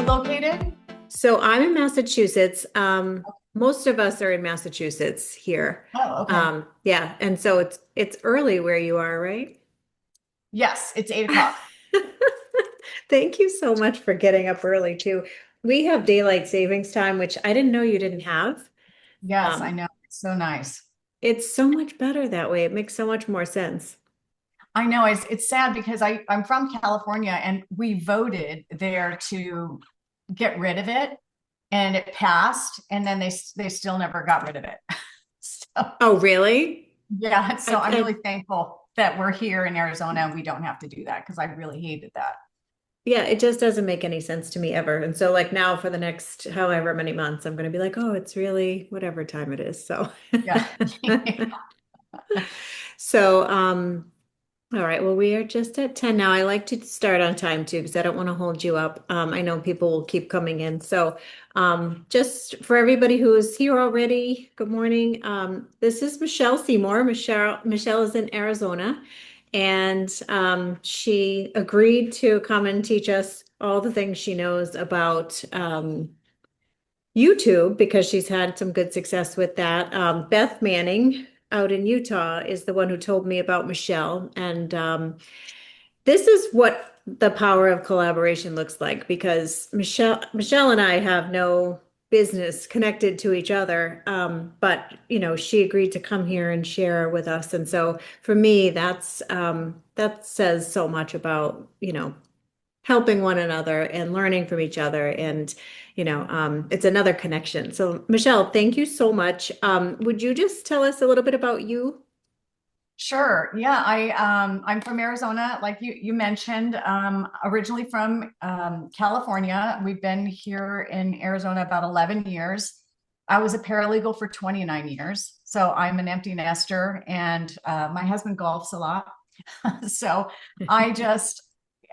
you located? So I'm in Massachusetts. Most of us are in Massachusetts here. Oh, okay. Yeah, and so it's early where you are, right? Yes, it's 8 o'clock. Thank you so much for getting up early too. We have daylight savings time, which I didn't know you didn't have. Yes, I Um, know. It's so nice. it's so much better that way. It makes so much more sense. I know it's sad because I'm from California and we voted there to get rid of it and it passed and then they still never got rid of it. So Oh, really? yeah, so I'm I really thankful that we're here in Arizona and we don't have to do that because I really hated that. Yeah, it just doesn't make any sense to me ever. And so like now for the next however many months, I'm going to be like, oh, it's really whatever time it is. So Yeah. So, all right. Well, we are just at 10 now. I like to start on time too, because I don't want to hold you up. I know people will keep coming in. So, just for everybody who is here already, good morning. This is Michelle Seymour. Michelle is in Arizona, and she agreed to come and teach us all the things she knows about YouTube because she's had some good success with that. Beth Manning out in Utah is the one who told me about Michelle. And this is what the power of collaboration looks like because Michelle and I have no business connected to each other. But she agreed to come here and share with us. And so for me, that says so much about, helping one another and learning from each other. And, it's another connection. So, Michelle, thank you so much. Would you just tell us a little bit about you? Sure. Yeah, I'm from Arizona, like you mentioned. Originally from California. We've been here in Arizona about 11 years. I was a paralegal for 29 years. So I'm an empty nester and my husband golfs a lot. So I just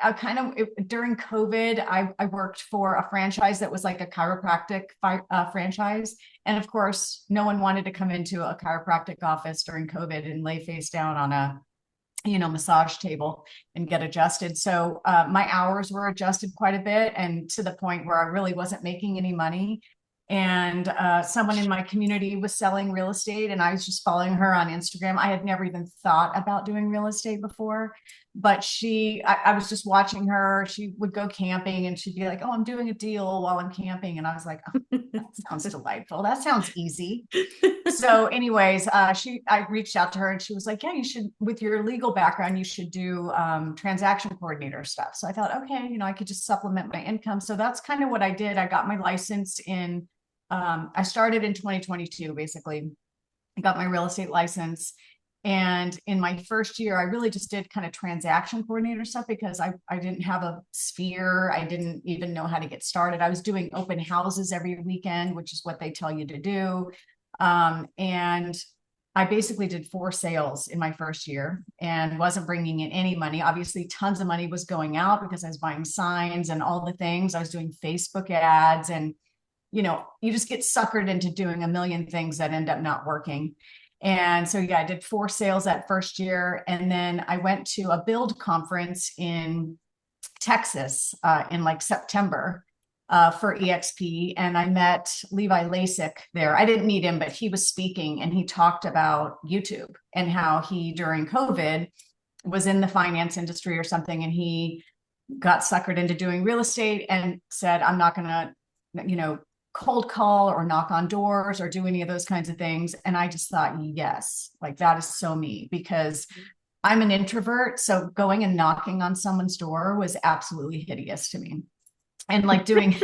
I kind of during COVID, I worked for a franchise that was like a chiropractic franchise. And of course, no one wanted to come into a chiropractic office during COVID and lay face down on a massage table and get adjusted. So my hours were adjusted quite a bit, and to the point where I really wasn't making any money. And someone in my community was selling real estate, and I was just following her on Instagram. I had never even thought about doing real estate before, but I was just watching her. She would go camping, and she'd be like, "Oh, I'm doing a deal while I'm camping," and I was like, "Oh, that sounds delightful. That sounds easy." So anyways, I reached out to her and she was like, yeah, you should, with your legal background, you should do transaction coordinator stuff. So I thought, okay, I could just supplement my income. So that's kind of what I did. I got my license I started in 2022, basically. I got my real estate license. And in my first year, I really just did kind of transaction coordinator stuff because I didn't have a sphere. I didn't even know how to get started. I was doing open houses every weekend, which is what they tell you to do. And I basically did 4 sales in my first year and wasn't bringing in any money. Obviously, tons of money was going out because I was buying signs and all the things. I was doing Facebook ads, and you just get suckered into doing a million things that end up not working. And so, yeah, I did 4 sales that first year. And then I went to a build conference in Texas in like September for EXP. And I met Levi Lasik there. I didn't meet him, but he was speaking and he talked about YouTube and how he, during COVID, was in the finance industry or something. And he got suckered into doing real estate and said, I'm not going to, cold call or knock on doors or do any of those kinds of things. And I just thought, yes, like that is so me because I'm an introvert. So going and knocking on someone's door was absolutely hideous to me. And like doing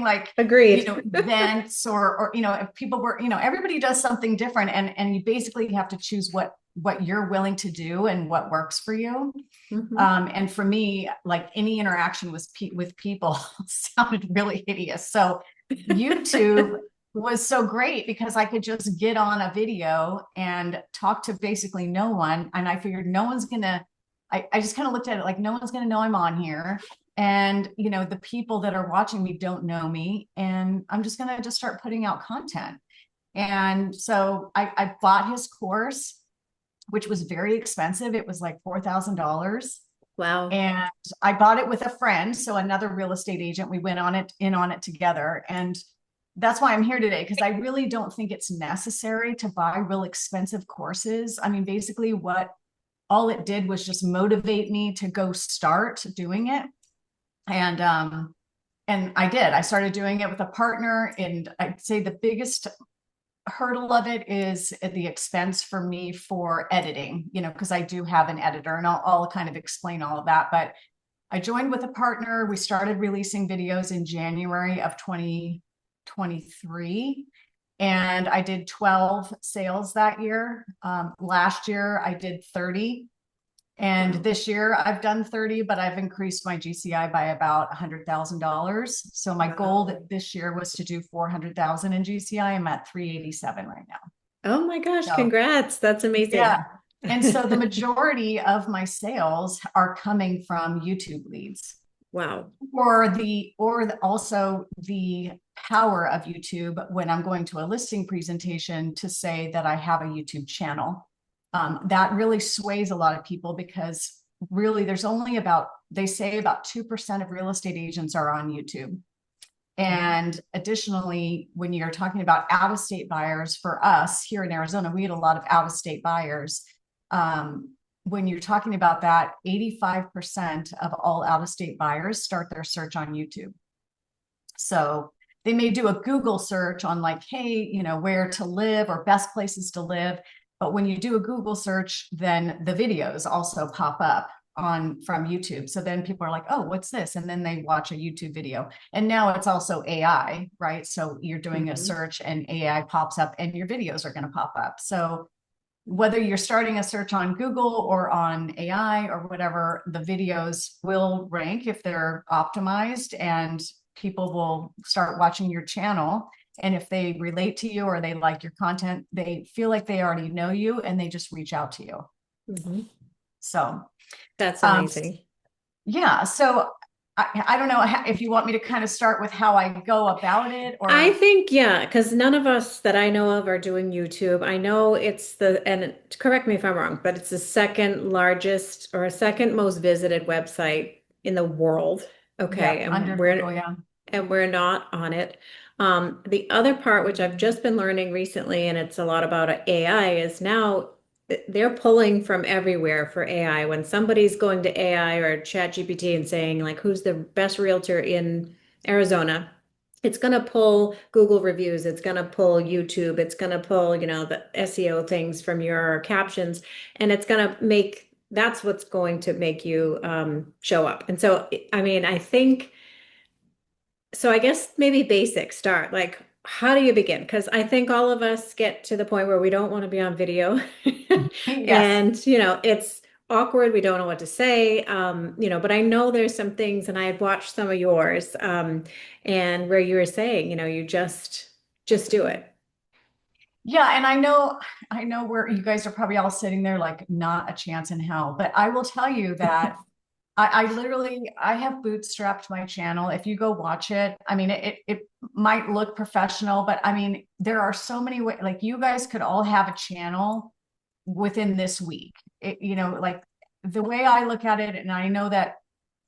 like, Agreed. events or, if people were, everybody does something different and you basically have to choose what you're willing to do and what works for you. Mhm. And for me, like any interaction with people sounded really hideous. So YouTube was so great because I could just get on a video and talk to basically no one. And I figured no one's gonna, I just kind of looked at it like no one's gonna know I'm on here. And the people that are watching me don't know me. And I'm just gonna just start putting out content. And so I bought his course, which was very expensive. It was like $4,000. Wow. And I bought it with a friend, so another real estate agent. We went on it together. And that's why I'm here today, because I really don't think it's necessary to buy real expensive courses. I mean, basically what all it did was just motivate me to go start doing it. And I did. I started doing it with a partner, and I'd say the biggest hurdle of it is the expense for me for editing, because I do have an editor, and I'll kind of explain all of that. But I joined with a partner. We started releasing videos in January of 2023. And I did 12 sales that year. Last year, I did 30. And this year I've done 30, but I've increased my GCI by about $100,000. So my goal this year was to do 400,000 in GCI. I'm at 387 right now. Oh my gosh, So, congrats. That's amazing. yeah. And so the majority of my sales are coming from YouTube leads. Wow. Also the power of YouTube when I'm going to a listing presentation to say that I have a YouTube channel. That really sways a lot of people, because really there's only they say about 2% of real estate agents are on YouTube. And additionally, when you're talking about out-of-state buyers, for us here in Arizona, we had a lot of out-of-state buyers. When you're talking about that, 85% of all out-of-state buyers start their search on YouTube. So they may do a Google search on like, hey, where to live or best places to live. But when you do a Google search, then the videos also pop up from YouTube. So then people are like, oh, what's this? And then they watch a YouTube video. And now it's also AI, right? So you're doing a search and AI pops up and your videos are going to pop up. So whether you're starting a search on Google or on AI or whatever, the videos will rank if they're optimized, and people will start watching your channel. And if they relate to you or they like your content, they feel like they already know you and they just reach out to you. So that's amazing. Yeah. So I don't know if you want me to kind of start with how I go about it, or I think, yeah, because none of us that I know of are doing YouTube. I know and correct me if I'm wrong, but it's the second largest or second most visited website in the world. Okay. Yeah, under Google, yeah. And we're not on it. The other part, which I've just been learning recently, and it's a lot about AI, is now they're pulling from everywhere for AI. When somebody's going to AI or ChatGPT and saying, like, who's the best realtor in Arizona, it's going to pull Google reviews. It's going to pull YouTube. It's going to pull, the SEO things from your captions. And it's going to that's what's going to make you show up. And so, I mean, I guess maybe basic start, like, how do you begin? Because I think all of us get to the point where we don't want to be on video. And, it's awkward. We don't know what to say, but I know there's some things, and I've watched some of yours, and where you were saying, you just do it. Yeah. And I know where you guys are probably all sitting there like, not a chance in hell. But I will tell you that I have bootstrapped my channel. If you go watch it, I mean, it might look professional, but I mean, there are so many ways, like you guys could all have a channel within this week. Like the way I look at it, and I know that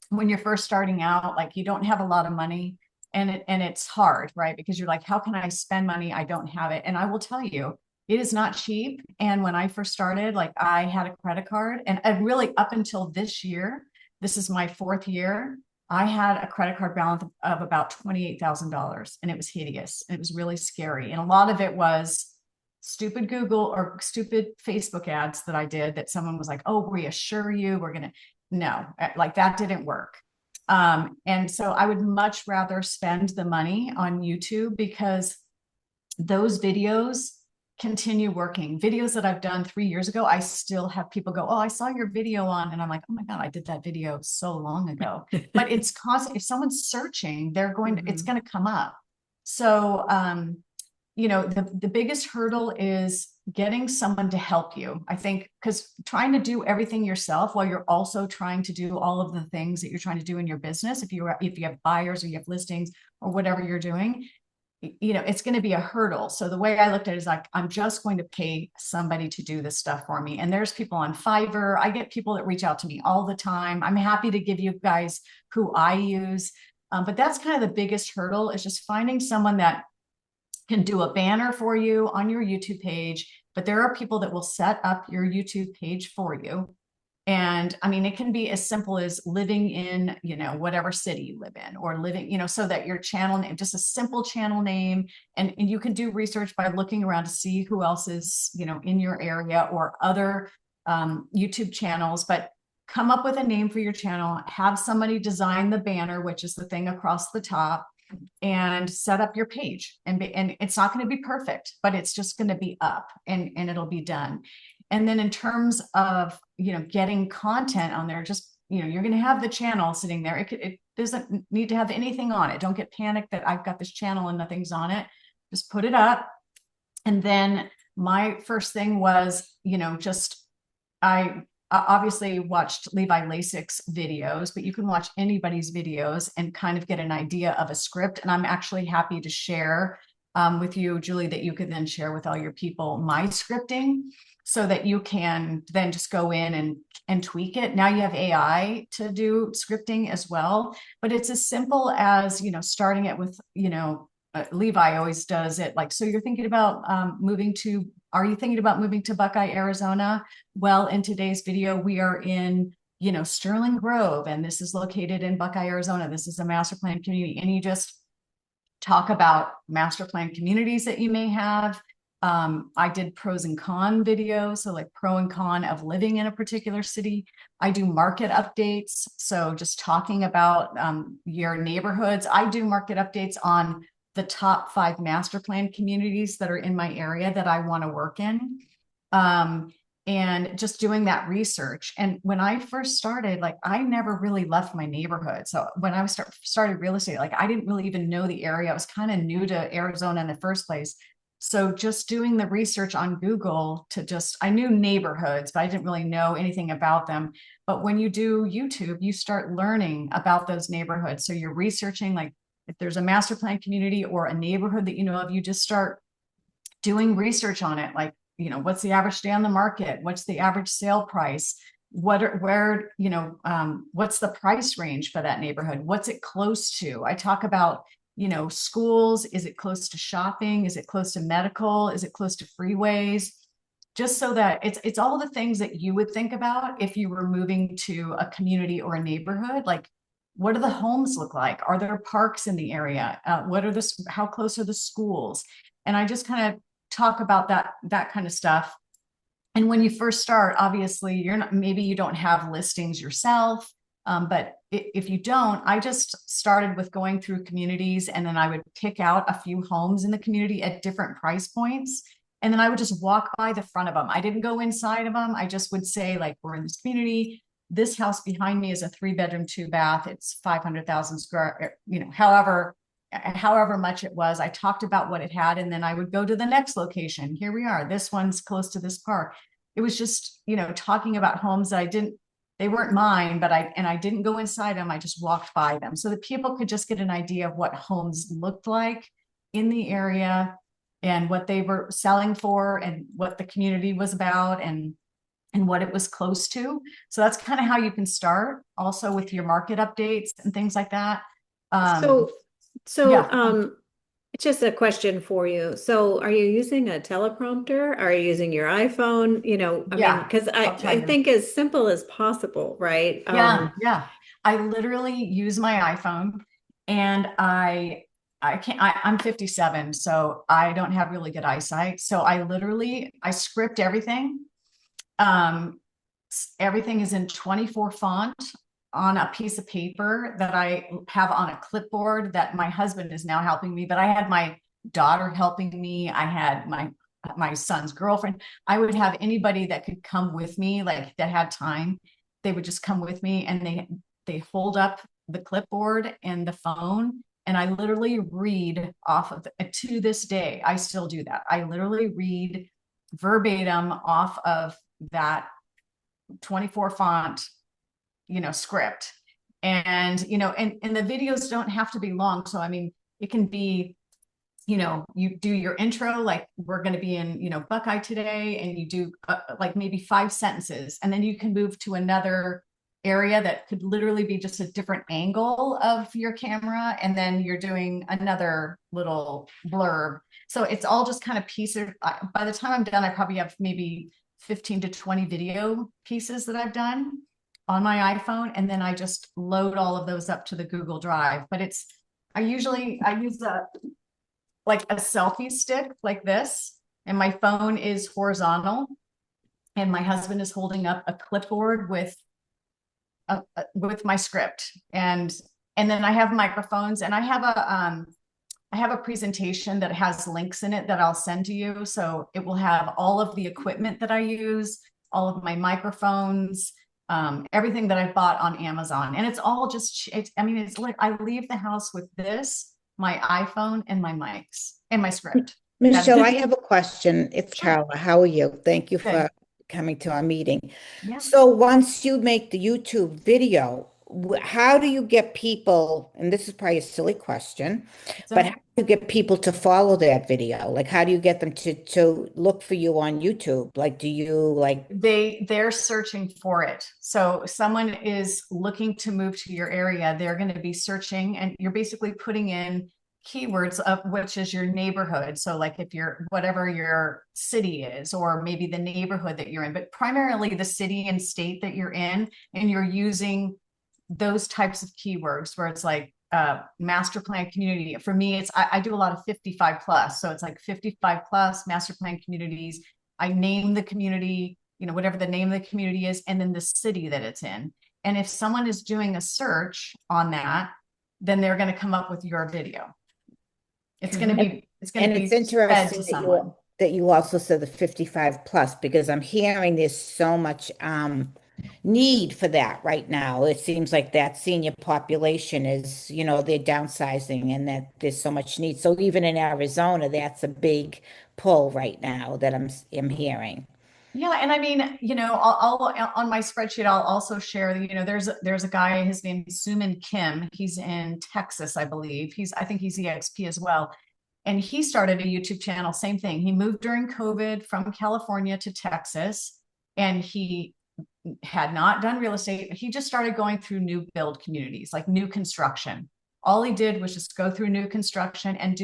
when you're first starting out, like you don't have a lot of money, and it's hard, right? Because you're like, how can I spend money? I don't have it. And I will tell you, it is not cheap. And when I first started, like I had a credit card, and really up until this year, this is my 4th year, I had a credit card balance of about $28,000, and it was hideous. It was really scary. And a lot of it was stupid Google or stupid Facebook ads that I did, that someone was like, oh, reassure you, no, like that didn't work. And so I would much rather spend the money on YouTube, because those videos continue working. Videos that I've done 3 years ago, I still have people go, oh, I saw your video on, and I'm like, oh my God, I did that video so long ago. But it's constant. If someone's searching, it's going to come up. So, the biggest hurdle is getting someone to help you. I think, because trying to do everything yourself while you're also trying to do all of the things that you're trying to do in your business, if you have buyers or you have listings or whatever you're doing, it's going to be a hurdle. So the way I looked at it is like, I'm just going to pay somebody to do this stuff for me. And there's people on Fiverr. I get people that reach out to me all the time. I'm happy to give you guys who I use. But that's kind of the biggest hurdle, is just finding someone that can do a banner for you on your YouTube page. But there are people that will set up your YouTube page for you. And I mean, it can be as simple as living in, whatever city you live in, or living, so that your channel name, just a simple channel name. And you can do research by looking around to see who else is, in your area, or other YouTube channels. But come up with a name for your channel, have somebody design the banner, which is the thing across the top, and set up your page. And it's not going to be perfect, but it's just going to be up, and it'll be done. And then in terms of, getting content on there, just, you're going to have the channel sitting there. It doesn't need to have anything on it. Don't get panicked that I've got this channel and nothing's on it. Just put it up. And then my first thing was, I obviously watched Levi Lasic's videos, but you can watch anybody's videos and kind of get an idea of a script. And I'm actually happy to share with you, Julie, that you could then share with all your people my scripting, so that you can then just go in and tweak it. Now you have AI to do scripting as well, but it's as simple as, starting it with, Levi always does it. Like, so you're thinking about are you thinking about moving to Buckeye, Arizona? Well, in today's video, we are in, Sterling Grove, and this is located in Buckeye, Arizona. This is a master plan community. And you just talk about master plan communities that you may have. I did pros and con videos, so like pro and con of living in a particular city. I do market updates, so just talking about your neighborhoods. I do market updates on the top 5 master plan communities that are in my area that I want to work in, and just doing that research. And when I first started, like, I never really left my neighborhood. So when I started real estate, like, I didn't really even know the area. I was kind of new to Arizona in the first place. So just doing the research on Google I knew neighborhoods, but I didn't really know anything about them. But when you do YouTube, you start learning about those neighborhoods. So you're researching, like, if there's a master plan community or a neighborhood that you know of, you just start doing research on it. Like, what's the average day on the market? What's the average sale price? What's the price range for that neighborhood? What's it close to? I talk about, schools. Is it close to shopping? Is it close to medical? Is it close to freeways? Just so that it's all the things that you would think about if you were moving to a community or a neighborhood. Like, what do the homes look like? Are there parks in the area? How close are the schools? And I just kind of talk about that kind of stuff. And when you first start, obviously maybe you don't have listings yourself. But if you don't, I just started with going through communities, and then I would pick out a few homes in the community at different price points. And then I would just walk by the front of them. I didn't go inside of them. I just would say, like, we're in this community. This house behind me is a 3-bedroom, 2-bath. It's 500,000 square, however much it was. I talked about what it had, and then I would go to the next location. Here we are. This one's close to this park. It was just, talking about homes that they weren't mine, but I didn't go inside them. I just walked by them, so that people could just get an idea of what homes looked like in the area, and what they were selling for, and what the community was about, and what it was close to. So that's kind of how you can start, also with your market updates and things like that. So just a question for you. So are you using a teleprompter? Are you using your iPhone? I mean, because I think as simple as possible, right? Yeah. I literally use my iPhone, and I'm 57, so I don't have really good eyesight. So I script everything. Everything is in 24 font on a piece of paper that I have on a clipboard that my husband is now helping me, but I had my daughter helping me. I had my son's girlfriend. I would have anybody that could come with me, like, that had time. They would just come with me, and they hold up the clipboard and the phone, and I literally read off of to this day. I still do that. I literally read verbatim off of that 24 font, script. And, and the videos don't have to be long. So, I mean, it can be you do your intro, like we're going to be in, Buckeye today, and you do like maybe 5 sentences, and then you can move to another area that could literally be just a different angle of your camera, and then you're doing another little blurb. So it's all just kind of pieces. By the time I'm done, I probably have maybe 15 to 20 video pieces that I've done on my iPhone, and then I just load all of those up to the Google Drive. But I use a selfie stick like this, and my phone is horizontal, and my husband is holding up a clipboard with my script, and then I have microphones, and I have a presentation that has links in it that I'll send to you. So it will have all of the equipment that I use, all of my microphones, everything that I bought on Amazon. And it's all just, it's like I leave the house with this, my iPhone, and my mics and my script. Michelle, I have a question. It's Sure. Carla. How are you? Thank you Good. for coming to our meeting. Yeah. So once you make the YouTube video, how do you get people, and this is probably a silly question, but how do you get people to follow that video? Like, how do you get them to look for you on YouTube? Like, do you like They're searching for it. So someone is looking to move to your area, they're going to be searching, and you're basically putting in keywords of which is your neighborhood. So like if you're whatever your city is, or maybe the neighborhood that you're in, but primarily the city and state that you're in, and you're using those types of keywords where it's like master plan community. For me, I do a lot of 55 plus. So it's like 55 plus master plan communities. I name the community, whatever the name of the community is, and then the city that it's in. And if someone is doing a search on that, then they're going to come up with your video. It's going to be, and be it's fed interesting to someone. that you also said the 55 plus, because I'm hearing there's so much need for that right now. It seems like that senior population is, they're downsizing, and that there's so much need. So even in Arizona, that's a big pull right now that I'm hearing. Yeah, and I mean, I'll on my spreadsheet, I'll also share that, there's a guy, his name is Suman Kim. He's in Texas, I believe. I think he's EXP as well. And he started a YouTube channel, same thing. He moved during COVID from California to Texas, and he had not done real estate. He just started going through new build communities, like new construction. All he did was just go through new construction and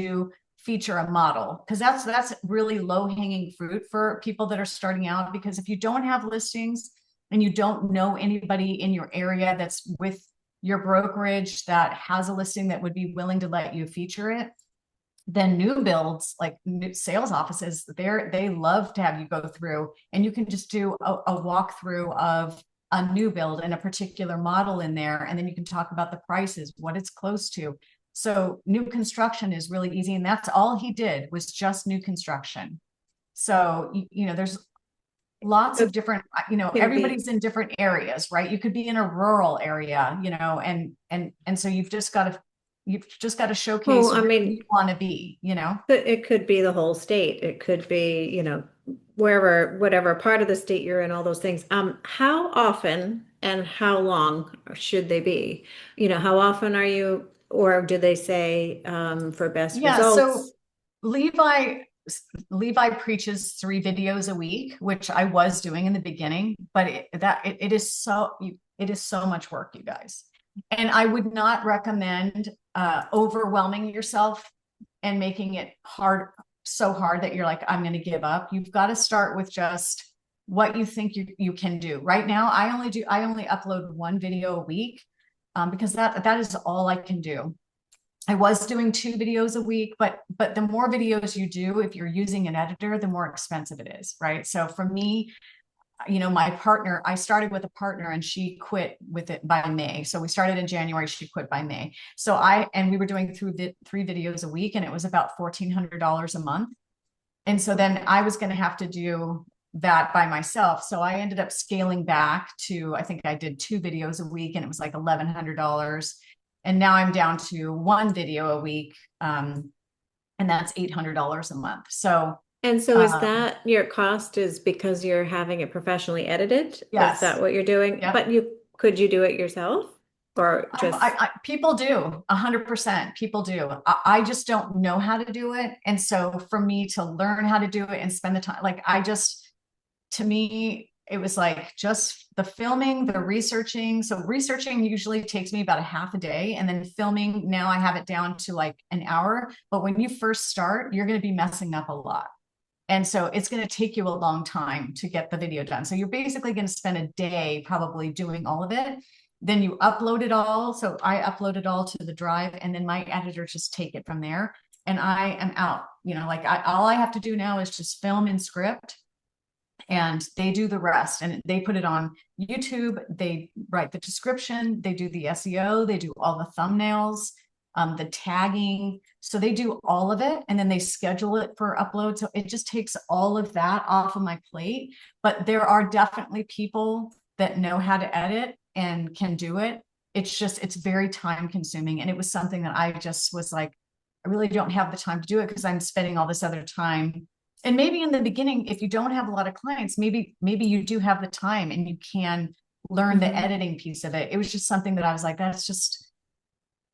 feature a model, because that's really low-hanging fruit for people that are starting out. Because if you don't have listings and you don't know anybody in your area that's with your brokerage that has a listing that would be willing to let you feature it, then new builds, like new sales offices, they love to have you go through, and you can just do a walkthrough of a new build and a particular model in there, and then you can talk about the prices, what it's close to. So new construction is really easy, and that's all he did was just new construction. So there's lots of different, everybody's in different areas, right? You could be in a rural area, and so you've just got to showcase where you want to be. It could be the whole state. It could be, wherever, whatever part of the state you're in, all those things. How often and how long should they be? How often are you, or do they say for best results? So Levi preaches 3 videos a week, which I was doing in the beginning, but it is so much work, you guys. And I would not recommend overwhelming yourself and making it so hard that you're like, I'm going to give up. You've got to start with just what you think you can do. Right now, I only upload 1 video a week because that is all I can do. I was doing 2 videos a week, but the more videos you do, if you're using an editor, the more expensive it is, right? So for me, my partner, I started with a partner, and she quit with it by May. So we started in January, she quit by May. So we were doing 3 videos a week, and it was about $1,400 a month. And so then I was going to have to do that by myself. So I ended up scaling back to, I think I did 2 videos a week, and it was like $1,100. And now I'm down to 1 video a week. And that's $800 a month. And so is that your cost is because you're having it professionally edited? Yes. Is that what you're doing? Yep. But could you do it yourself? or just? People do 100%. People do. I just don't know how to do it. And so for me to learn how to do it and spend the time, like to me, it was like just the filming, the researching. So researching usually takes me about a half a day. And then filming, now I have it down to like an hour. But when you first start, you're going to be messing up a lot. And so it's going to take you a long time to get the video done. So you're basically going to spend a day probably doing all of it. Then you upload it all. So I upload it all to the drive, and then my editors just take it from there. And I am out, like all I have to do now is just film and script, and they do the rest, and they put it on YouTube. They write the description, they do the SEO, they do all the thumbnails, the tagging. So they do all of it, and then they schedule it for upload. So it just takes all of that off of my plate. But there are definitely people that know how to edit and can do it. It's very time consuming. And it was something that I just was like, I really don't have the time to do it because I'm spending all this other time. And maybe in the beginning, if you don't have a lot of clients, maybe you do have the time and you can learn the editing piece of it. It was just something that I was like, that's just,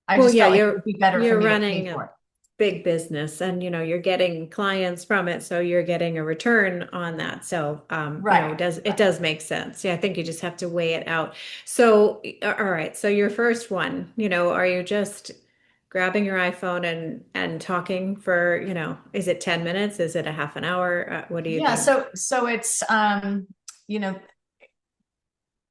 I just felt like it would be better for you're me to running pay for it. big business, and you're getting clients from it, so you're getting a return on that. So Right. it does make sense. Yeah, I think you just have to weigh it out. So all right, so your first one, are you just grabbing your iPhone and talking for, is it 10 minutes? Is it a half an hour? What do you Yeah, think? so it's you know,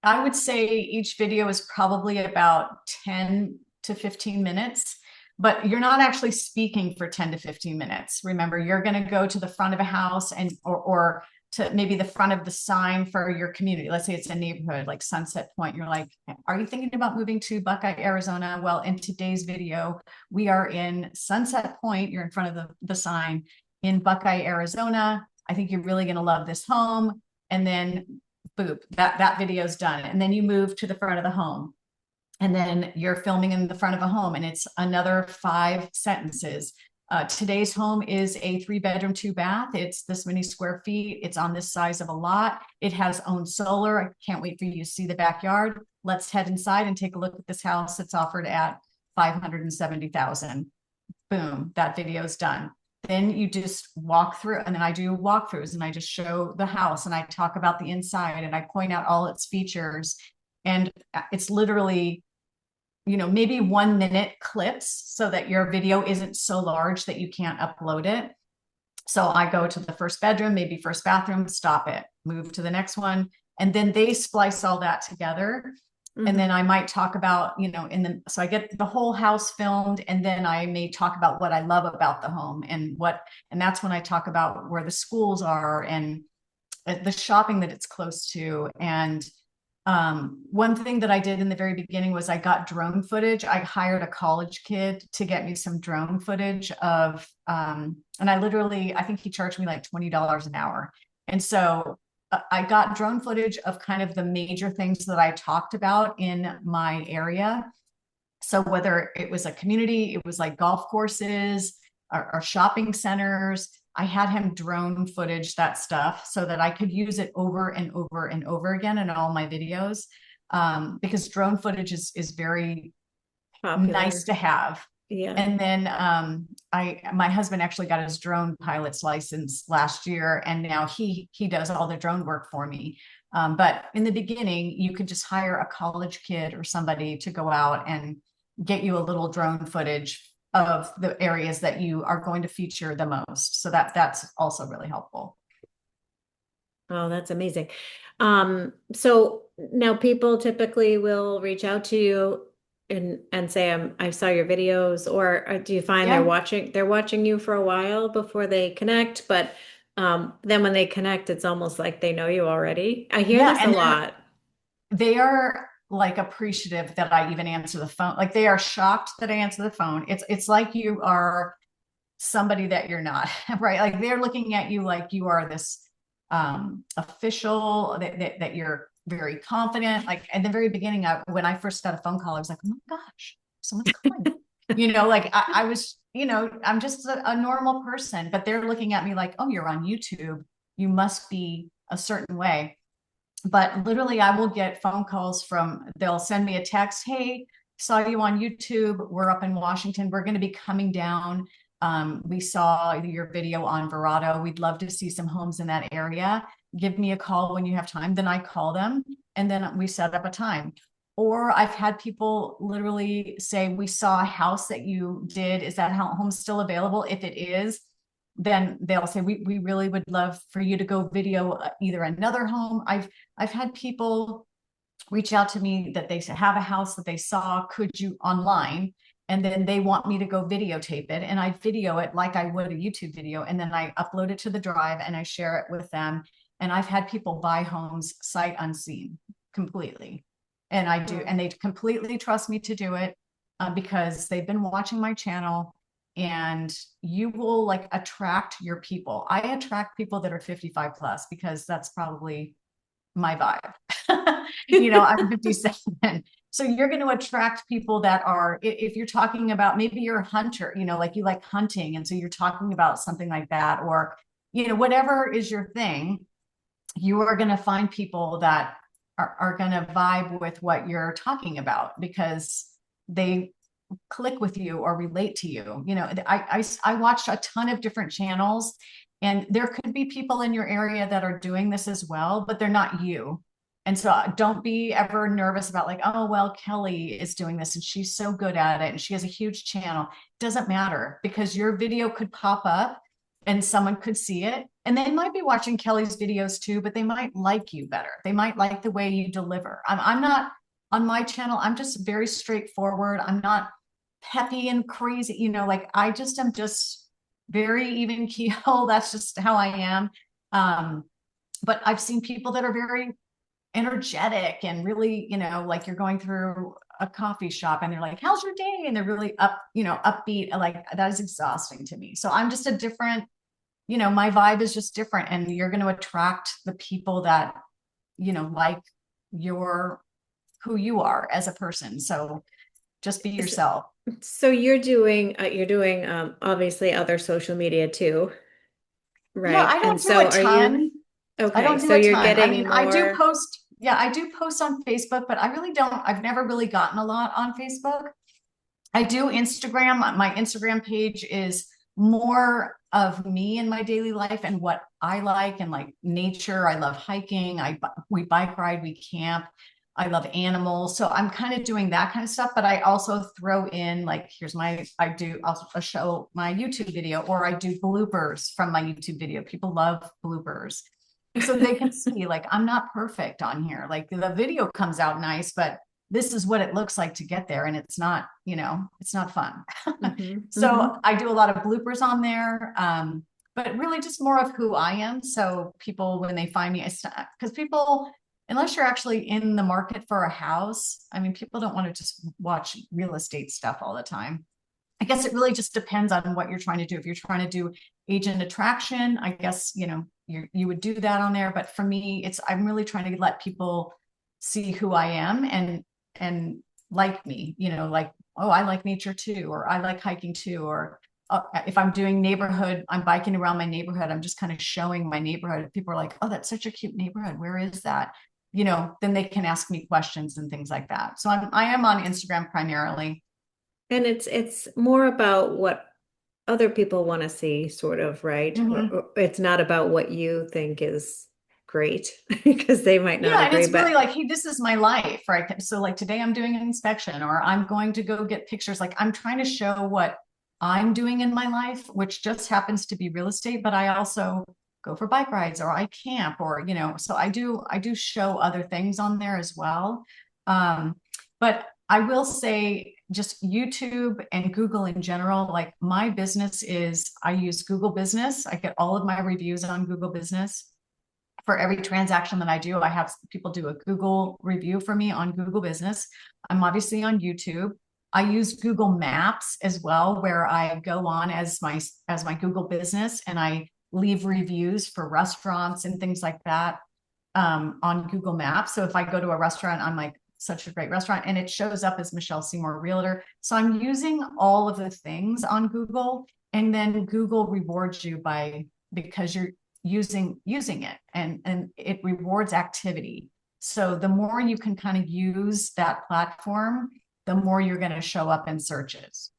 I would say each video is probably about 10 to 15 minutes, but you're not actually speaking for 10 to 15 minutes. Remember, you're going to go to the front of a house or to maybe the front of the sign for your community. Let's say it's a neighborhood like Sunset Point. You're like, are you thinking about moving to Buckeye, Arizona? Well, in today's video, we are in Sunset Point. You're in front of the sign in Buckeye, Arizona. I think you're really going to love this home. And then boop, that video's done. And then you move to the front of the home. And then you're filming in the front of a home, and it's another 5 sentences. Today's home is a 3-bedroom, 2-bath. It's this many square feet. It's on this size of a lot. It has owned solar. I can't wait for you to see the backyard. Let's head inside and take a look at this house. It's offered at $570,000. Boom, that video is done. Then you just walk through, and then I do walkthroughs, and I just show the house, and I talk about the inside, and I point out all its features. And it's literally, maybe 1-minute clips so that your video isn't so large that you can't upload it. So I go to the first bedroom, maybe first bathroom, stop it, move to the next one. And then they splice all that together. And then I might talk about, so I get the whole house filmed, and then I may talk about what I love about the home and that's when I talk about where the schools are and the shopping that it's close to. And one thing that I did in the very beginning was I got drone footage. I hired a college kid to get me some drone footage of, and I think he charged me like $20 an hour. And so I got drone footage of kind of the major things that I talked about in my area. So whether it was a community, it was like golf courses or shopping centers, I had him drone footage that stuff so that I could use it over and over and over again in all my videos. Because drone footage is very Popular. nice to have. Yeah. And then my husband actually got his drone pilot's license last year, and now he does all the drone work for me. But in the beginning, you could just hire a college kid or somebody to go out and get you a little drone footage of the areas that you are going to feature the most. So that's also really helpful. Oh, that's amazing. So now people typically will reach out to you and say, I saw your videos, or do you find they're watching you for a while before they connect, but then when they connect, it's almost like they know you already. I hear this a lot. They are like appreciative that I even answer the phone. Like they are shocked that I answer the phone. It's like you are somebody that you're not, right? Like they're looking at you like you are this official, that you're very confident. Like at the very beginning, when I first got a phone call, I was like, oh my gosh, someone's calling. Like I was, I'm just a normal person, but they're looking at me like, oh, you're on YouTube. You must be a certain way. But literally I will get phone calls from, they'll send me a text, hey, saw you on YouTube, we're up in Washington, we're going to be coming down. We saw your video on Verado, we'd love to see some homes in that area, give me a call when you have time. Then I call them and then we set up a time. Or I've had people literally say, we saw a house that you did, is that home still available? If it is, then they'll say, we really would love for you to go video either another home. I've had people reach out to me that they have a house that they saw, could you online? And then they want me to go videotape it, and I video it like I would a YouTube video. And then I upload it to the drive and I share it with them. And I've had people buy homes sight unseen completely. And I do, and they completely trust me to do it because they've been watching my channel. And you will like attract your people. I attract people that are 55 plus because that's probably my vibe. You know, I'm 57. So you're going to attract people that are, if you're talking about, maybe you're a hunter, you know, like you like hunting. And so you're talking about something like that, or, you know, whatever is your thing, you are going to find people that are going to vibe with what you're talking about because they click with you or relate to you. You know, I watched a ton of different channels, and there could be people in your area that are doing this as well, but they're not you. And so don't be ever nervous about like, oh, well, Kelly is doing this and she's so good at it and she has a huge channel. Doesn't matter, because your video could pop up and someone could see it. And they might be watching Kelly's videos too, but they might like you better. They might like the way you deliver. I'm not on my channel. I'm just very straightforward. I'm not peppy and crazy, you know, like I just am just very even keel. That's just how I am. But I've seen people that are very energetic and really, you know, like you're going through a coffee shop and they're like, how's your day? And they're really upbeat. Like that is exhausting to me. So I'm just a different, you know, my vibe is just different, and you're going to attract the people that, you know, like who you are as a person. So just be yourself. So you're doing obviously other social media too, right? Yeah, I don't And do so a ton. okay, I don't do so a you're ton. I getting mean, more. I do post, yeah, I do post on Facebook, but I really don't, I've never really gotten a lot on Facebook. I do Instagram. My Instagram page is more of me in my daily life and what I like, and like nature. I love hiking. We bike ride, we camp. I love animals. So I'm kind of doing that kind of stuff, but I also throw in like, I'll show my YouTube video, or I do bloopers from my YouTube video. People love bloopers. So they can see like, I'm not perfect on here. Like the video comes out nice, but this is what it looks like to get there. And it's not, you know, it's not fun. So I do a lot of bloopers on there. But really just more of who I am. So people, when they find me, because people, unless you're actually in the market for a house, I mean, people don't want to just watch real estate stuff all the time. I guess it really just depends on what you're trying to do. If you're trying to do agent attraction, I guess, you know, you would do that on there. But for me, I'm really trying to let people see who I am and like me, you know, like, oh, I like nature too, or I like hiking too, or if I'm doing neighborhood, I'm biking around my neighborhood, I'm just kind of showing my neighborhood. People are like, oh, that's such a cute neighborhood. Where is that? You know, then they can ask me questions and things like that. So I am on Instagram primarily. And it's more about what other people want to see, sort of, right? It's not about what you think is great because they might not Yeah, agree. and it's really like, hey, this is my life, right? So like today I'm doing an inspection, or I'm going to go get pictures. Like I'm trying to show what I'm doing in my life, which just happens to be real estate, but I also go for bike rides, or I camp, or, you know, so I do show other things on there as well. But I will say just YouTube and Google in general, like my business is, I use Google Business. I get all of my reviews on Google Business. For every transaction that I do, I have people do a Google review for me on Google Business. I'm obviously on YouTube. I use Google Maps as well, where I go on as my Google Business, and I leave reviews for restaurants and things like that on Google Maps. So if I go to a restaurant, I'm like, such a great restaurant, and it shows up as Michelle Seymour Realtor. So I'm using all of the things on Google, and then Google rewards you because using it, and it rewards activity. So the more you can kind of use that platform, the more you're going to show up in searches.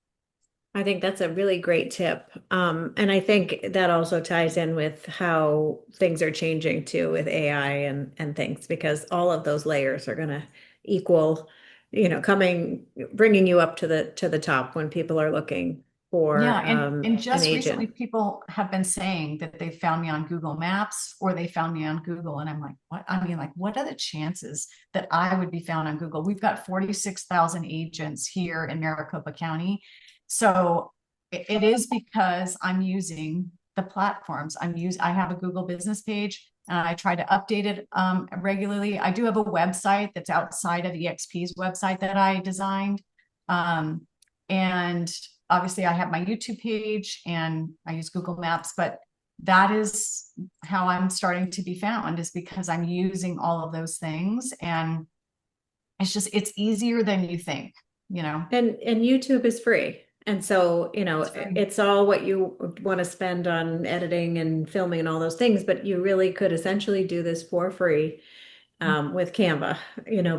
I think that's a really great tip. And I think that also ties in with how things are changing too with AI and things, because all of those layers are going to equal, bringing you up to the top when people are looking for Yeah, and an just recently, agent. people have been saying that they found me on Google Maps or they found me on Google, and I'm like, what? I mean, like, what are the chances that I would be found on Google? We've got 46,000 agents here in Maricopa County, so it is because I'm using the platforms. I have a Google business page. I try to update it regularly. I do have a website that's outside of EXP's website that I designed. And obviously I have my YouTube page and I use Google Maps, but that is how I'm starting to be found, is because I'm using all of those things. And it's easier than you think, you know. And YouTube is free. And so, It's free. it's all what you want to spend on editing and filming and all those things, but you really could essentially do this for free with Canva,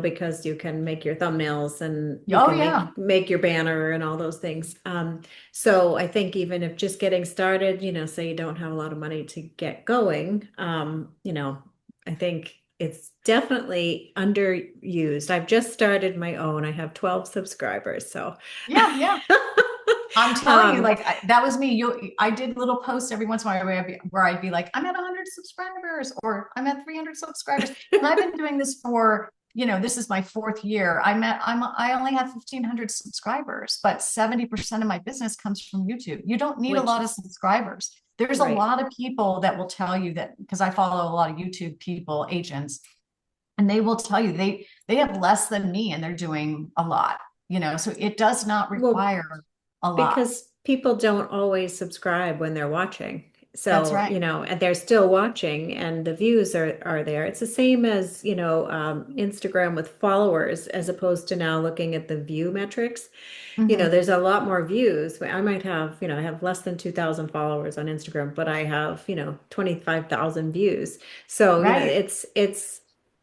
because you can make your thumbnails and you Oh can yeah. make your banner and all those things. So I think even if just getting started, say you don't have a lot of money to get going, I think it's definitely underused. I've just started my own. I have 12 subscribers, so Yeah, yeah. I'm telling you, like that was me. I did little posts every once in a while where I'd be like, I'm at 100 subscribers, or I'm at 300 subscribers, and I've been doing this for, this is my 4th year. I only have 1,500 subscribers, but 70% of my business comes from YouTube. You don't need a which lot of is subscribers. There's a right. lot of people that will tell you that, because I follow a lot of YouTube people, agents, and they will tell you they have less than me and they're doing a lot, so it does not Well, require a lot. because people don't always subscribe when they're watching. That's So, right. and they're still watching and the views are there. It's the same as, Instagram with followers, as opposed to now looking at the view metrics. Mm-hmm. There's a lot more views. I might have, I have less than 2,000 followers on Instagram, but I have, 25,000 views. So, Right.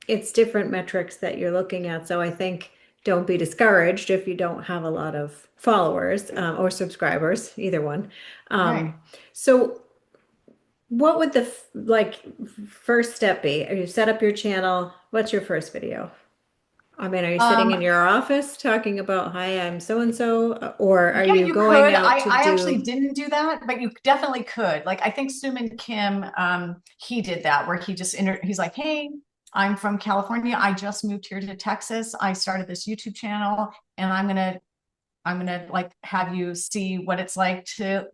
it's different metrics that you're looking at. So I think don't be discouraged if you don't have a lot of followers or subscribers, either one. Right. So what would the first step be? Are you set up your channel? What's your first video? I mean, are you sitting in Um, your office talking about, hi, I'm so and so, or are yeah, you you going could. out to I actually do? didn't do that, but you definitely could. Like, I think Suman Kim, he did that, where he's like, hey, I'm from California. I just moved here to Texas. I started this YouTube channel, and I'm gonna like have you see what it's like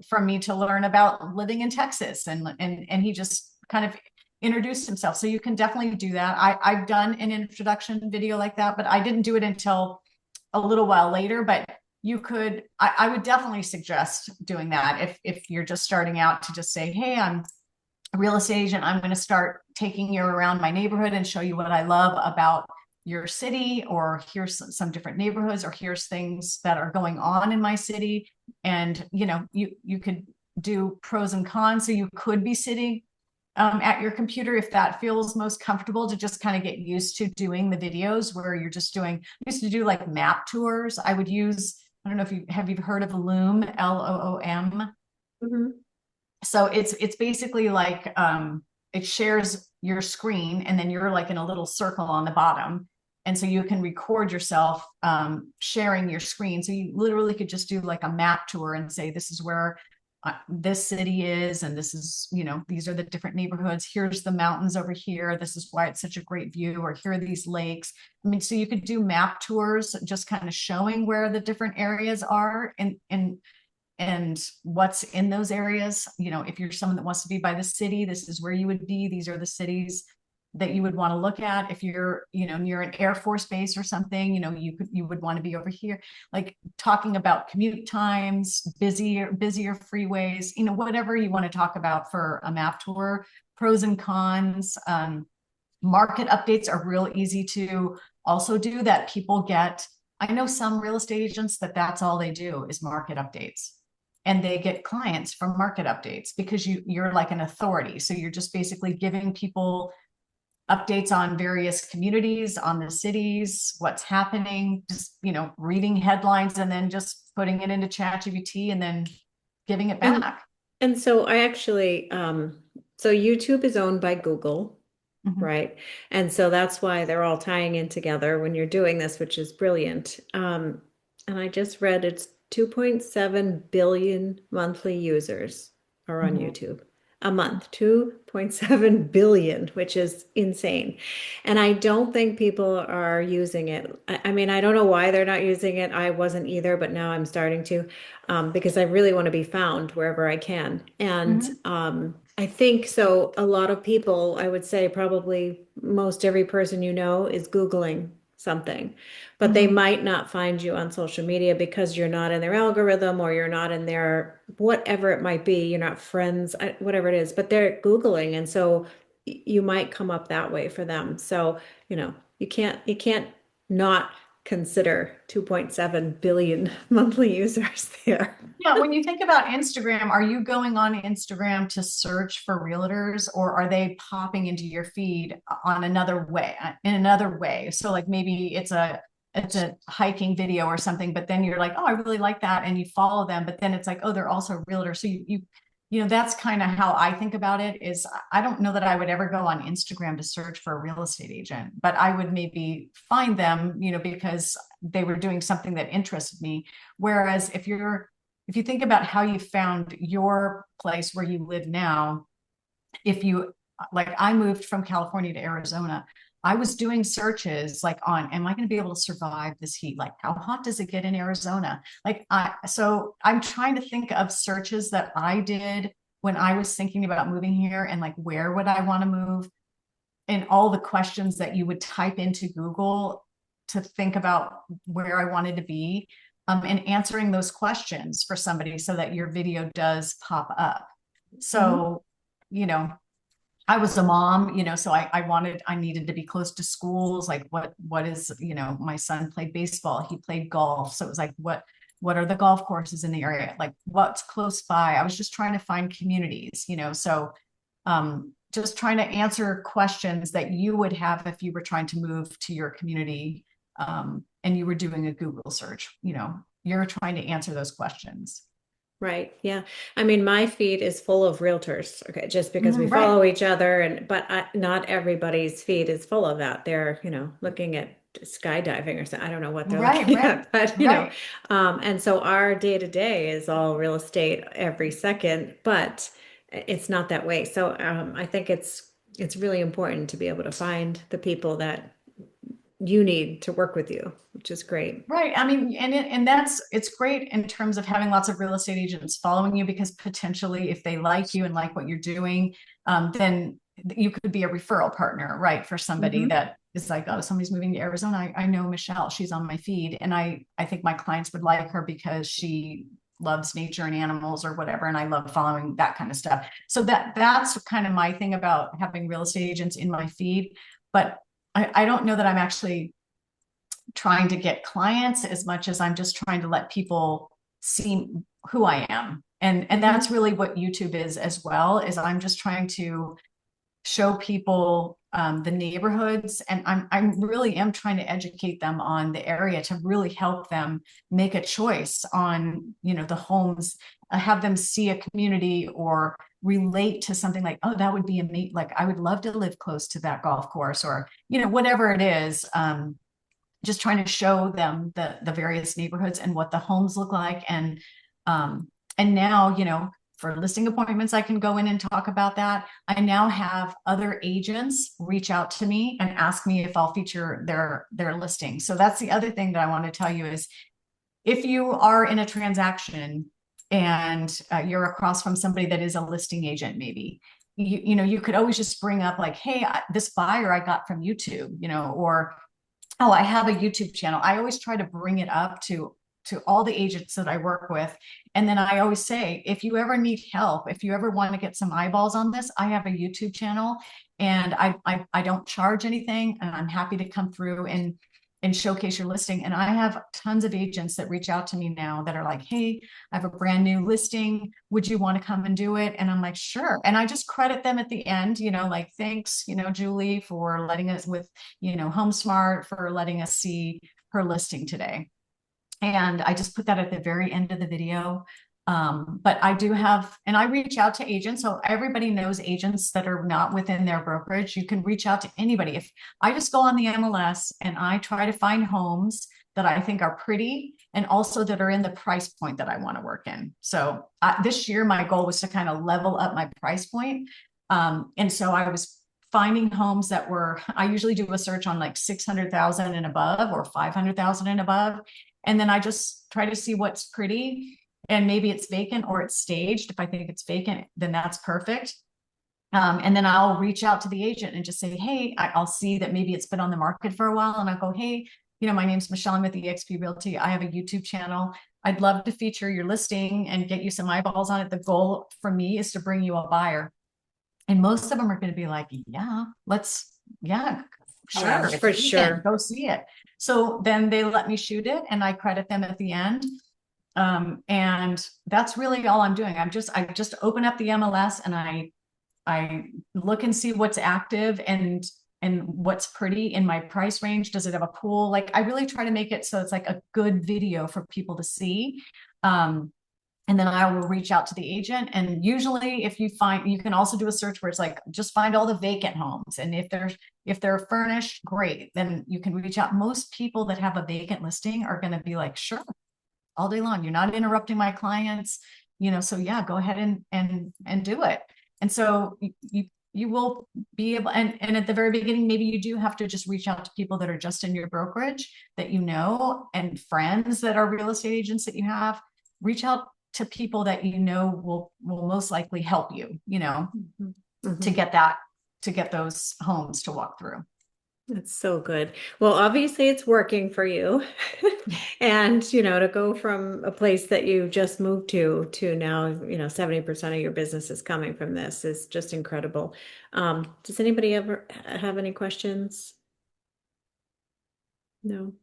for me to learn about living in Texas, and he just kind of introduced himself. So you can definitely do that. I've done an introduction video like that, but I didn't do it until a little while later. But you could, I would definitely suggest doing that if you're just starting out, to just say, hey, I'm a real estate agent. I'm going to start taking you around my neighborhood and show you what I love about your city, or here's some different neighborhoods, or here's things that are going on in my city. And you could do pros and cons. So you could be sitting at your computer, if that feels most comfortable, to just kind of get used to doing the videos where you're just doing. I used to do like map tours. I would use, I don't know if you heard of Loom, Loom. Mhm. So it's basically like it shares your screen, and then you're like in a little circle on the bottom, and so you can record yourself sharing your screen. So you literally could just do like a map tour and say, this is where this city is, and this is, these are the different neighborhoods. Here's the mountains over here. This is why it's such a great view. Or here are these lakes. I mean, so you could do map tours, just kind of showing where the different areas are, and what's in those areas. If you're someone that wants to be by the city, this is where you would be. These are the cities that you would want to look at. If you're, near an Air Force base or something, you would want to be over here. Like talking about commute times, busier freeways, whatever you want to talk about for a map tour, pros and cons. Market updates are real easy to also do, that people get. I know some real estate agents that's all they do is market updates. and they get clients from market updates because you're like an authority. So you're just basically giving people updates on various communities, on the cities, what's happening, just, reading headlines and then just putting it into ChatGPT and then giving it back. And so I actually, so YouTube is owned by Google, Mhm. right? And so that's why they're all tying in together when you're doing this, which is brilliant. And I just read it's 2.7 billion monthly users are on Mhm. YouTube a month, 2.7 billion, which is insane. And I don't think people are using it. I mean, I don't know why they're not using it. I wasn't either, but now I'm starting to, because I really want to be found wherever I can. And I think so. A lot of people, I would say probably most every person you know is Googling something, but they Mhm. might not find you on social media because you're not in their algorithm or you're not in their whatever it might be. You're not friends, whatever it is, but they're Googling. And so you might come up that way for them. So, you can't not consider 2.7 billion monthly users there. Yeah, when you think about Instagram, are you going on Instagram to search for realtors, or are they popping into your feed on another way, in another way? So like maybe it's a hiking video or something, but then you're like, oh, I really like that, and you follow them, but then it's like, oh, they're also realtors. So that's kind of how I think about it. Is I don't know that I would ever go on Instagram to search for a real estate agent, but I would maybe find them, because they were doing something that interested me. Whereas if you think about how you found your place where you live now, if you like, I moved from California to Arizona. I was doing searches like on, am I going to be able to survive this heat? Like, how hot does it get in Arizona? So I'm trying to think of searches that I did when I was thinking about moving here, and like, where would I want to move? And all the questions that you would type into Google to think about where I wanted to be, and answering those questions for somebody so that your video does pop up. So, you know, I was a mom, so I needed to be close to schools. Like what is, my son played baseball, he played golf. So it was like, what are the golf courses in the area? Like what's close by? I was just trying to find communities, so just trying to answer questions that you would have if you were trying to move to your community, and you were doing a Google search, you're trying to answer those questions. Right. Yeah. I mean, my feed is full of realtors. Okay. Just because we Right. follow each other but not everybody's feed is full of that. They're, looking at skydiving or something. I don't know what they're Right. looking Right. at, but Right. and so our day to day is all real estate every second, but it's not that way. So, I think it's really important to be able to find the people that you need to work with you, which is great. Right. I mean, and it's great in terms of having lots of real estate agents following you, because potentially if they like you and like what you're doing, then you could be a referral partner, right? For somebody Mhm. that is like, oh, somebody's moving to Arizona. I know Michelle, she's on my feed. And I think my clients would like her because she loves nature and animals or whatever. And I love following that kind of stuff. So that's kind of my thing about having real estate agents in my feed. But I don't know that I'm actually trying to get clients as much as I'm just trying to let people see who I am. And that's really what YouTube is as well, is I'm just trying to show people the neighborhoods, and I really am trying to educate them on the area to really help them make a choice on, the homes, have them see a community or relate to something like, oh, that would be amazing. Like, I would love to live close to that golf course, or, whatever it is. Just trying to show them the various neighborhoods and what the homes look like. And now, for listing appointments, I can go in and talk about that. I now have other agents reach out to me and ask me if I'll feature their listing. So that's the other thing that I want to tell you is, if you are in a transaction and you're across from somebody that is a listing agent, maybe you could always just bring up like, hey, this buyer I got from YouTube, or, oh, I have a YouTube channel. I always try to bring it up to all the agents that I work with. And then I always say, if you ever need help, if you ever want to get some eyeballs on this, I have a YouTube channel, and I don't charge anything, and I'm happy to come through and showcase your listing. And I have tons of agents that reach out to me now that are like, hey, I have a brand new listing. Would you want to come and do it? And I'm like, sure. And I just credit them at the end, like, thanks, Julie, for letting us with, HomeSmart, for letting us see her listing today. And I just put that at the very end of the video. But I do have, and I reach out to agents. So everybody knows agents that are not within their brokerage. You can reach out to anybody. If I just go on the MLS and I try to find homes that I think are pretty and also that are in the price point that I want to work in. So this year, my goal was to kind of level up my price point. And so I was finding homes that were, I usually do a search on like 600,000 and above or 500,000 and above. And then I just try to see what's pretty, and maybe it's vacant or it's staged. If I think it's vacant, then that's perfect. And then I'll reach out to the agent and just say, hey, I'll see that maybe it's been on the market for a while. And I'll go, hey, my name's Michelle. I'm with eXp Realty. I have a YouTube channel. I'd love to feature your listing and get you some eyeballs on it. The goal for me is to bring you a buyer. And most of them are going to be like, yeah, sure, for sure. Go see it. So then they let me shoot it and I credit them at the end. And that's really all I'm doing. I just open up the MLS and I look and see what's active and what's pretty in my price range. Does it have a pool? Like, I really try to make it so it's like a good video for people to see. And then I will reach out to the agent. And usually if you can also do a search where it's like, just find all the vacant homes. And if they're furnished, great. Then you can reach out. Most people that have a vacant listing are going to be like, sure, all day long. You're not interrupting my clients, so yeah, go ahead and do it. And so you will be able, and at the very beginning, maybe you do have to just reach out to people that are just in your brokerage that and friends that are real estate agents that you have. Reach out to people that will most likely help you, to get those homes to walk through. That's so good. Well, obviously it's working for you. And, to go from a place that you just moved to now, 70% of your business is coming from this is just incredible. Does anybody ever have any questions? No.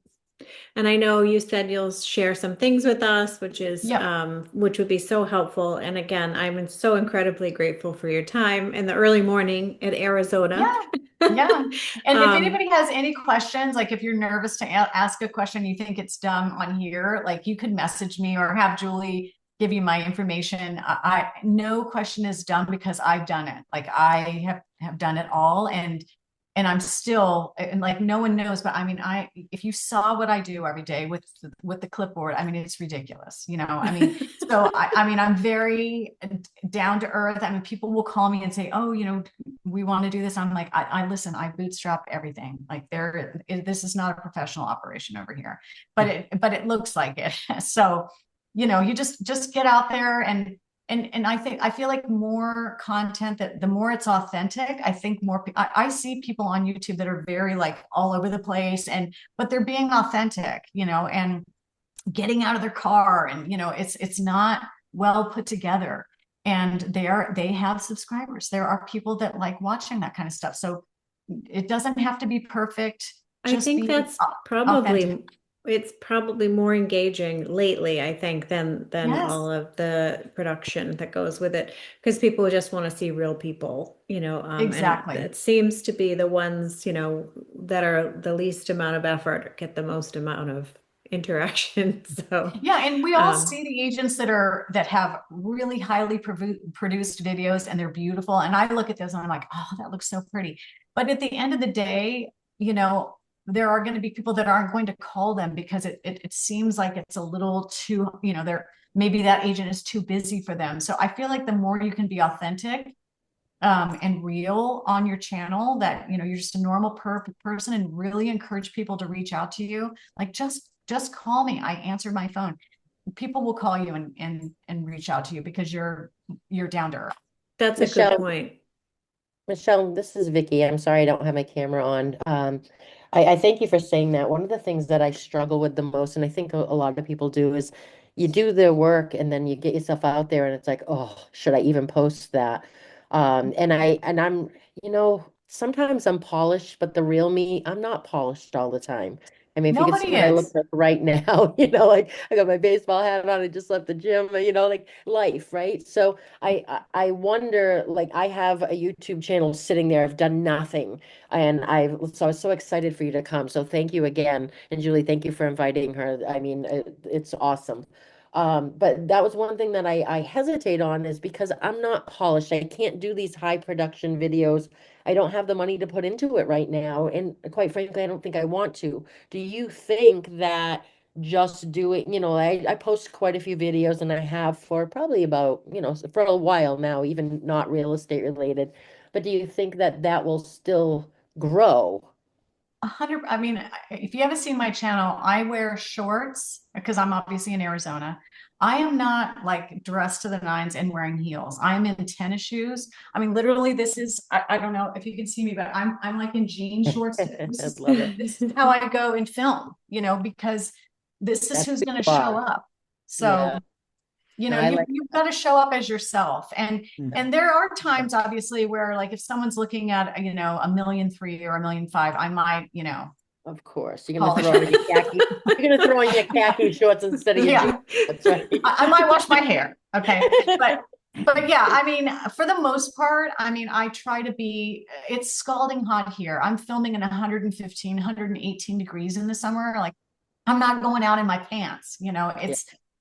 And I know you said you'll share some things with us, which is, which would be so helpful. And again, I'm so incredibly grateful for your time in the early morning in Arizona. Yeah. And if anybody has any questions, like if you're nervous to ask a question, you think it's dumb on here, like you could message me or have Julie give you my information. No question is dumb because I've done it. Like I have done it all. And I'm still, and like no one knows, but I mean, if you saw what I do every day with the clipboard, I mean, it's ridiculous, so I'm very down to earth. I mean, people will call me and say, oh, we want to do this. I'm like, I listen, I bootstrap everything. Like this is not a professional operation over here, but it looks like it. So, you just get out there and I feel like more content, that the more it's authentic, I think I see people on YouTube that are very like all over the place but they're being authentic, and getting out of their car and, it's not well put together, and they have subscribers. There are people that like watching that kind of stuff. So it doesn't have to be perfect. I think that's it's probably more engaging lately, I think, than Yes. all of the production that goes with it, because people just want to see real people, Exactly. And it seems to be the ones, that are the least amount of effort get the most amount of interaction. So yeah, and we all see the agents that have really highly produced videos and they're beautiful. And I look at those and I'm like, oh, that looks so pretty. But at the end of the day, there are going to be people that aren't going to call them because it seems like it's a little too, maybe that agent is too busy for them. So I feel like the more you can be authentic and real on your channel, that, you're just a normal person, and really encourage people to reach out to you. Like, just call me. I answered my phone. People will call you and reach out to you because you're down to earth. That's a good point. Michelle, this is Vicky. I'm sorry I don't have my camera on. I thank you for saying that. One of the things that I struggle with the most, and I think a lot of people do, is you do the work and then you get yourself out there and it's like, oh, should I even post that? And I'm, sometimes I'm polished, but the real me, I'm not polished all the time. I mean, if you could see Nobody what I look is. like right now, like I got my baseball hat on, I just left the gym, like life, right? So I wonder, like I have a YouTube channel sitting there, I've done nothing, and I was so excited for you to come. So thank you again, and Julie, thank you for inviting her. I mean, it's awesome. But that was one thing that I hesitate on is because I'm not polished. I can't do these high production videos. I don't have the money to put into it right now. And quite frankly, I don't think I want to. Do you think that just doing, I post quite a few videos and I have for probably about, for a while now, even not real estate related. But do you think that that will still grow? 100. I mean, if you haven't seen my channel, I wear shorts because I'm obviously in Arizona. I am not like dressed to the nines and wearing heels. I'm in tennis shoes. I mean, literally, this is, I don't know if you can see me, but I'm like in jean shorts. I love it. This is how I go and film, because this is That's who's who going to you show are. up. Yeah. So No, I like you've got to show up as yourself. And there are times that. obviously where like if someone's looking at, 1,000,003 or 1,000,005, I might, Of course, you're gonna call. throw on your khaki. You're gonna throw on your khaki shorts instead of your Yeah. jeans. That's right. I might wash my hair. Okay. But yeah, I mean, for the most part, I mean, I try to be, it's scalding hot here. I'm filming in 115, 118 degrees in the summer. Like I'm not going out in my pants, Yeah.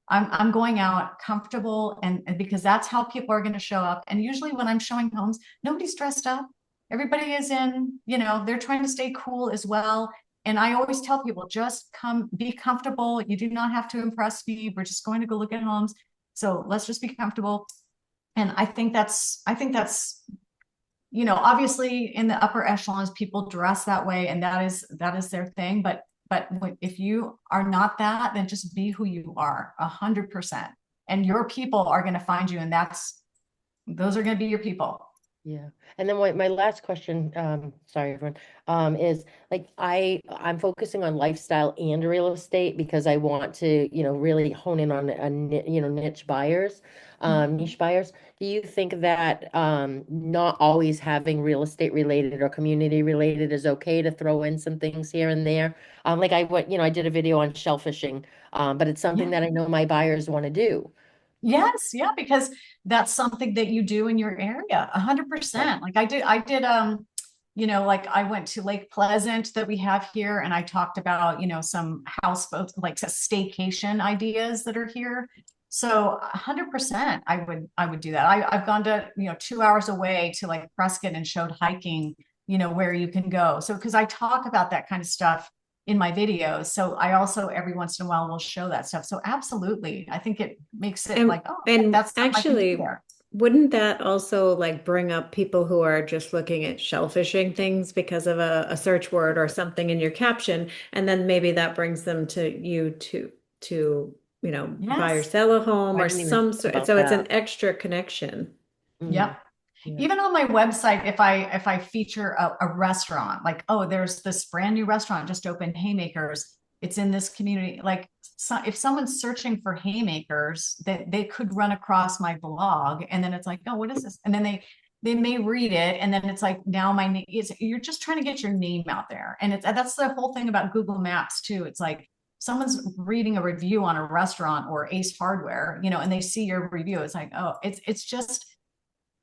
I'm going out comfortable and because that's how people are going to show up. And usually when I'm showing homes, nobody's dressed up. Everybody is in, they're trying to stay cool as well. And I always tell people, just come be comfortable. You do not have to impress me. We're just going to go look at homes. So let's just be comfortable. And obviously in the upper echelons, people dress that way and that is their thing. But if you are not that, then just be who you are 100%. And your people are going to find you. And those are going to be your people. Yeah. And then my last question, sorry everyone, is like I'm focusing on lifestyle and real estate because I want to, really hone in on niche buyers, niche buyers. Do you think that not always having real estate related or community related is okay to throw in some things here and there? Like I did a video on shellfishing, but it's something Yeah. that I know my buyers want to do. Yes, yeah, because that's something that you do in your area, Right. 100%. Like I did, like I went to Lake Pleasant that we have here, and I talked about, some houseboats, like staycation ideas that are here. So 100%, I would do that. I've gone to, 2 hours away to like Prescott and showed hiking, where you can go. So because I talk about that kind of stuff in my videos. So I also every once in a while will show that stuff. So absolutely. I think it makes it And like, oh, and that's something I can do actually, there. wouldn't that also like bring up people who are just looking at shellfishing things because of a search word or something in your caption, and then maybe that brings them to you to buy or Yes. sell a home I or didn't even some think sort. about So it's an that. extra connection. Mm, Yep. yeah. Even on my website, if I feature a restaurant, like, oh, there's this brand new restaurant just opened, Haymakers. It's in this community. Like, so if someone's searching for Haymakers, that they could run across my blog, and then it's like, oh, what is this? And then they may read it, and then it's like, now my name is. You're just trying to get your name out there, and that's the whole thing about Google Maps too. It's like someone's reading a review on a restaurant or Ace Hardware, and they see your review. It's like, oh, it's just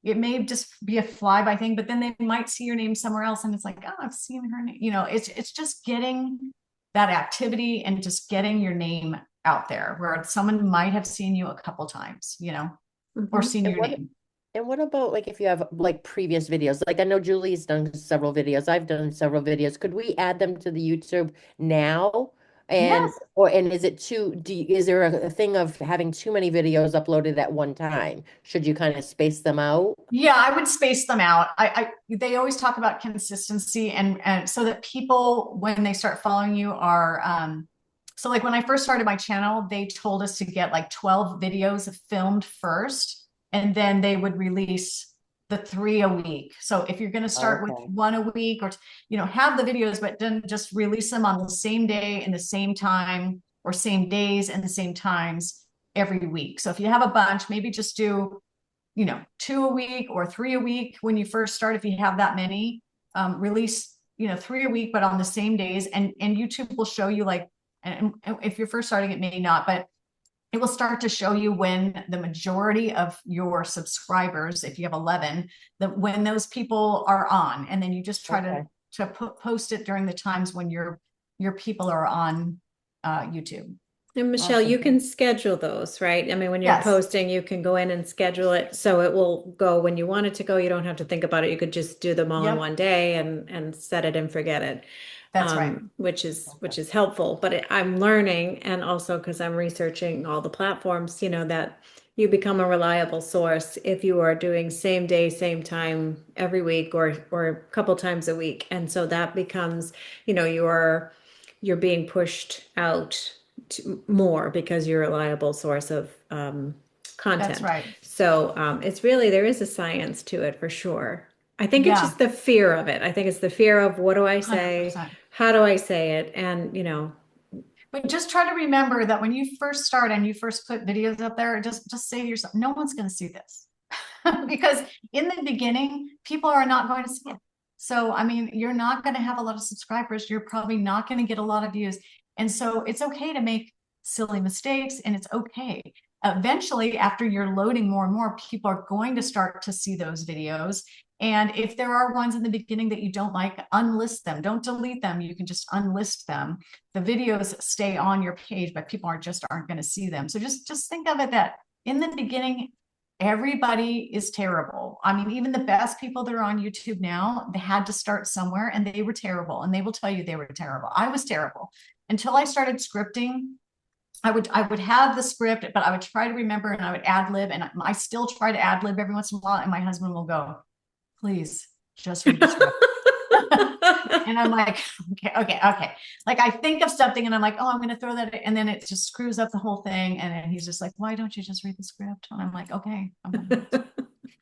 it may just be a flyby thing, but then they might see your name somewhere else and it's like, oh, I've seen her name. It's just getting that activity and just getting your name out there where someone might have seen you a couple times, or Mhm. seen And your what name. and what about like if you have like previous videos? Like I know Julie's done several videos. I've done several videos. Could we add them to the YouTube now? Yes. And is it is there a thing of having too many videos uploaded at one time? Should you kind of space them out? Yeah, I would space them out. They always talk about consistency and so that people, when they start following you are, so like when I first started my channel, they told us to get like 12 videos filmed first, and then they would release the 3 a week. So if you're going to start with Okay. one a week or, have the videos, but then just release them on the same day and the same time or same days and the same times every week. So if you have a bunch, maybe just do 2 a week or 3 a week when you first start, if you have that many, release 3 a week, but on the same days. And YouTube will show you like, and if you're first starting, it may not, but it will start to show you when the majority of your subscribers, if you have 11, when those people are on, and then you just try to post it during the times when your people are on YouTube. And Michelle, you can schedule those, right? I mean, when you're Yes. posting, you can go in and schedule it so it will go when you want it to go. You don't have to think about it. You could just do them all in Yep. one day and set it and forget it. That's right. Which is helpful. But I'm learning, and also because I'm researching all the platforms, that you become a reliable source if you are doing same day, same time every week or a couple times a week. And so that becomes, you're being pushed out more because you're a reliable source of content. That's right. So it's really, there is a science to it for sure. I think it's Yeah. just the fear of it. I think it's the fear of, what do I say? 100%. How do I say it? And But just try to remember that when you first start and you first put videos up there, just say to yourself, no one's going to see this. Because in the beginning, people are not going to see it. So, I mean, you're not going to have a lot of subscribers. You're probably not going to get a lot of views. And so it's okay to make silly mistakes, and it's okay. Eventually, after you're loading more and more, people are going to start to see those videos. And if there are ones in the beginning that you don't like, unlist them. Don't delete them. You can just unlist them. The videos stay on your page, but people aren't going to see them. So just think of it that in the beginning, everybody is terrible. I mean, even the best people that are on YouTube now, they had to start somewhere, and they were terrible. And they will tell you they were terrible. I was terrible until I started scripting. I would have the script, but I would try to remember, and I would ad lib, and I still try to ad lib every once in a while. And my husband will go, please just read the script. And I'm like, okay. Like I think of something and I'm like, oh, I'm going to throw that in, and then it just screws up the whole thing. And then he's just like, why don't you just read the script? And I'm like, okay.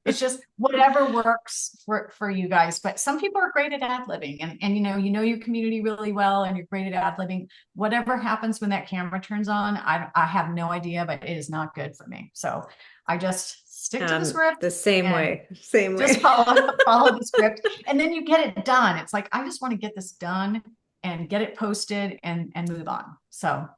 It's just whatever works for you guys. But some people are great at ad-libbing, and you know your community really well, and you're great at ad-libbing. Whatever happens when that camera turns on, I have no idea, but it is not good for me. So I just stick to the script the same way. Just follow the script, and then you get it done. It's like, I just want to get this done and get it posted and move on. So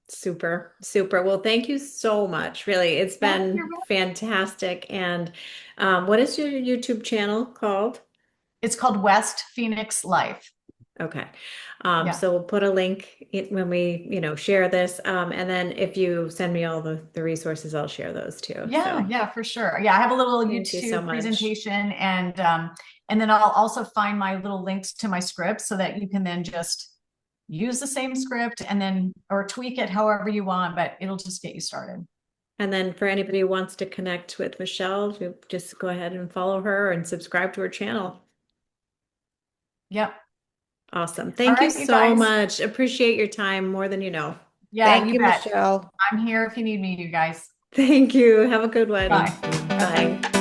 super. Well, thank you so much. Really, it's been fantastic. And what is your YouTube channel called? It's called West Phoenix Life. Okay. So we'll put a link when we, share this. And then if you send me all the resources, I'll share those too. Yeah, for sure. Yeah, I have a little YouTube presentation, and then I'll also find my little links to my script so that you can then just use the same script and then, or tweak it however you want, but it'll just get you started. And then for anybody who wants to connect with Michelle, just go ahead and follow her and subscribe to her channel. Yep. Awesome. Thank you so much. Appreciate your time more than you know. Yeah, Thank you, Michelle. I'm here if you need me, you guys. Thank you. Have a good one. Bye. Bye.